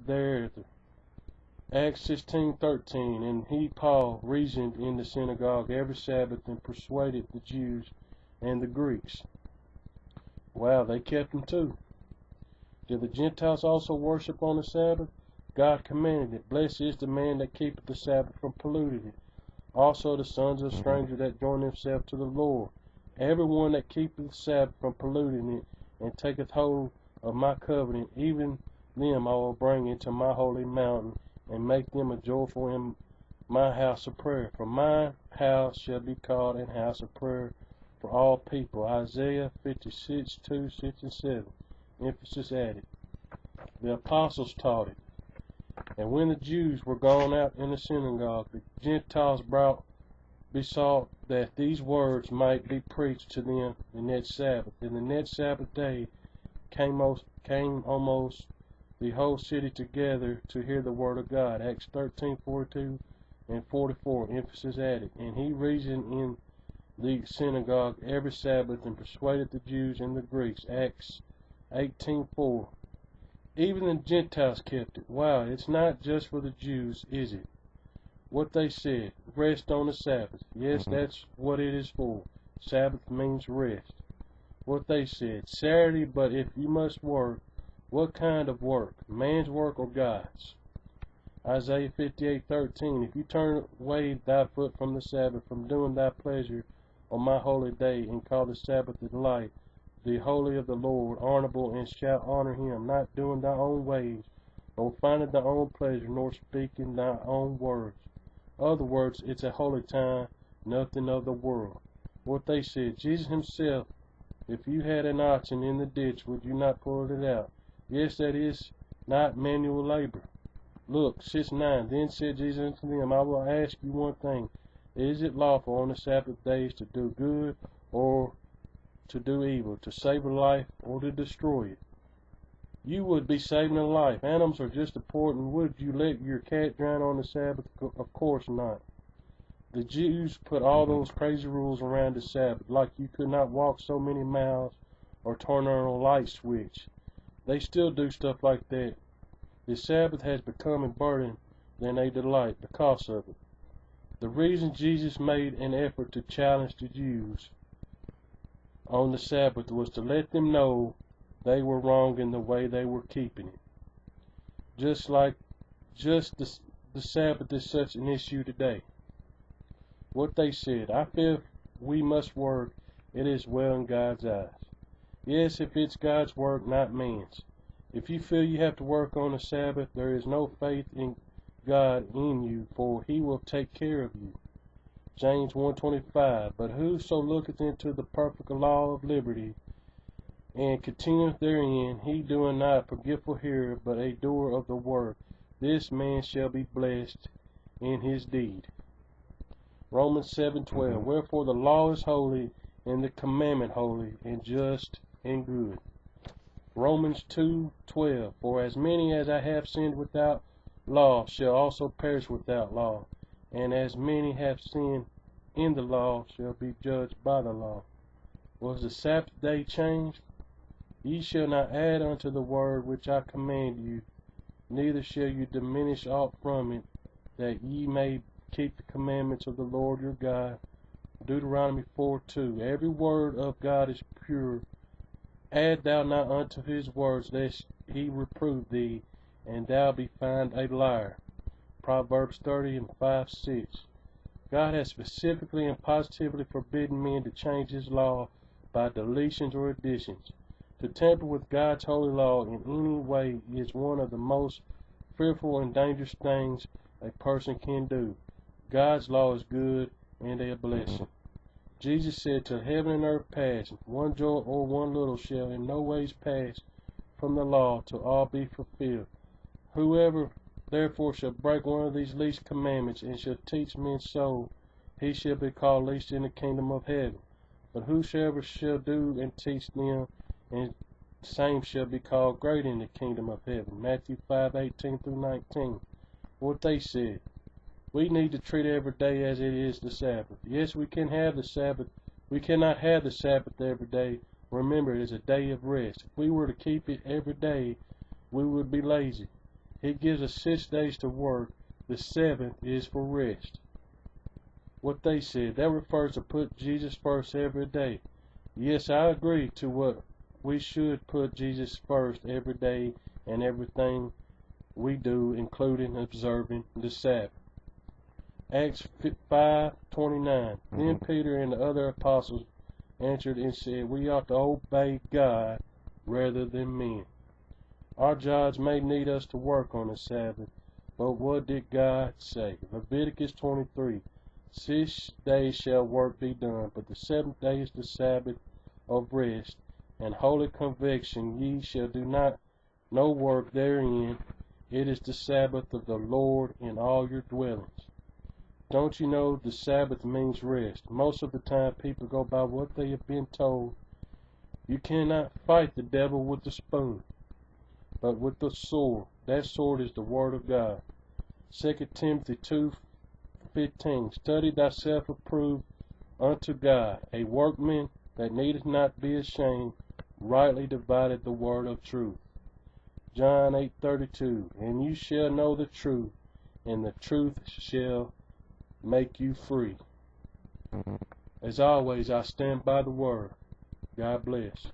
there. Acts 16:13, and he, Paul, reasoned in the synagogue every Sabbath and persuaded the Jews and the Greeks. Wow, they kept them too. Did the Gentiles also worship on the Sabbath? God commanded it. Blessed is the man that keepeth the Sabbath from polluting it. Also the sons of strangers that join themselves to the Lord. Every one that keepeth the Sabbath from polluting it, and taketh hold of my covenant, even them I will bring into my holy mountain, and make them a joyful in my house of prayer. For my house shall be called an house of prayer for all people. Isaiah 56:2, 6, and 7. Emphasis added. The apostles taught it. And when the Jews were gone out in the synagogue, the Gentiles besought that these words might be preached to them the next Sabbath. And the next Sabbath day came almost the whole city together to hear the word of God. Acts 13:42 and 44. Emphasis added. And he reasoned in the synagogue every Sabbath and persuaded the Jews and the Greeks. Acts 18:4. Even the Gentiles kept it. Wow, it's not just for the Jews, is it? What they said, rest on the Sabbath. Yes, that's what it is for. Sabbath means rest. What they said, Saturday, but if you must work, what kind of work? Man's work or God's? Isaiah 58:13. If you turn away thy foot from the Sabbath, from doing thy pleasure on my holy day, and call the Sabbath a delight, the holy of the Lord, honorable, and shalt honor him, not doing thy own ways, nor finding thy own pleasure, nor speaking thy own words. Other words, it's a holy time, nothing of the world. What they said, Jesus himself, if you had an oxen in the ditch, would you not pull it out? Yes, that is not manual labor. Look, 6:9. Then said Jesus unto them, I will ask you one thing. Is it lawful on the Sabbath days to do good or to do evil, to save a life or to destroy it? You would be saving a life. Animals are just important. Would you let your cat drown on the Sabbath? Of course not. The Jews put all those crazy rules around the Sabbath, like you could not walk so many miles or turn on a light switch. They still do stuff like that. The Sabbath has become a burden than a delight because of it. The reason Jesus made an effort to challenge the Jews on the Sabbath was to let them know they were wrong in the way they were keeping it. Just the Sabbath is such an issue today. What they said, I feel we must work, it is well in God's eyes. Yes, if it's God's work, not man's. If you feel you have to work on the Sabbath, there is no faith in God in you, for he will take care of you. James 1:25. But whoso looketh into the perfect law of liberty, and continueth therein, he doeth not a forgetful hearer, but a doer of the work, this man shall be blessed in his deed. Romans 7:12. Wherefore the law is holy, and the commandment holy, and just, and good. Romans 2:12. For as many as I have sinned without law shall also perish without law, and as many have sinned in the law shall be judged by the law. Was the Sabbath day changed? Ye shall not add unto the word which I command you, neither shall you diminish aught from it, that ye may keep the commandments of the Lord your God. Deuteronomy 4:2. Every word of God is pure. Add thou not unto his words, lest he reprove thee, and thou be found a liar. Proverbs 30:5-6. God has specifically and positively forbidden men to change his law by deletions or additions. To tamper with God's holy law in any way is one of the most fearful and dangerous things a person can do. God's law is good and a blessing. Jesus said, till heaven and earth pass, one jot or one little shall in no ways pass from the law till all be fulfilled. Whoever therefore shall break one of these least commandments, and shall teach men so, he shall be called least in the kingdom of heaven. But whosoever shall do and teach them, and same shall be called great in the kingdom of heaven. Matthew 5:18-19. What they said. We need to treat every day as it is the Sabbath. Yes, we can have the Sabbath. We cannot have the Sabbath every day. Remember, it is a day of rest. If we were to keep it every day, we would be lazy. He gives us 6 days to work. The 7th is for rest. What they said, that refers to put Jesus first every day. Yes, I agree to what we should put Jesus first every day and everything we do, including observing the Sabbath. Acts 5:29. Then Peter and the other apostles answered and said, we ought to obey God rather than men. Our jobs may need us to work on the Sabbath, but what did God say? Leviticus 23. 6 days shall work be done, but the 7th day is the Sabbath of rest and holy convocation. Ye shall do no work therein. It is the Sabbath of the Lord in all your dwellings. Don't you know the Sabbath means rest? Most of the time people go by what they have been told. You cannot fight the devil with a spoon, but with the sword. That sword is the word of God. 2 Timothy 2:15. Study thyself approved unto God, a workman that needeth not be ashamed, rightly divided the word of truth. John 8:32. And you shall know the truth, and the truth shall make you free. As always, I stand by the word. God bless.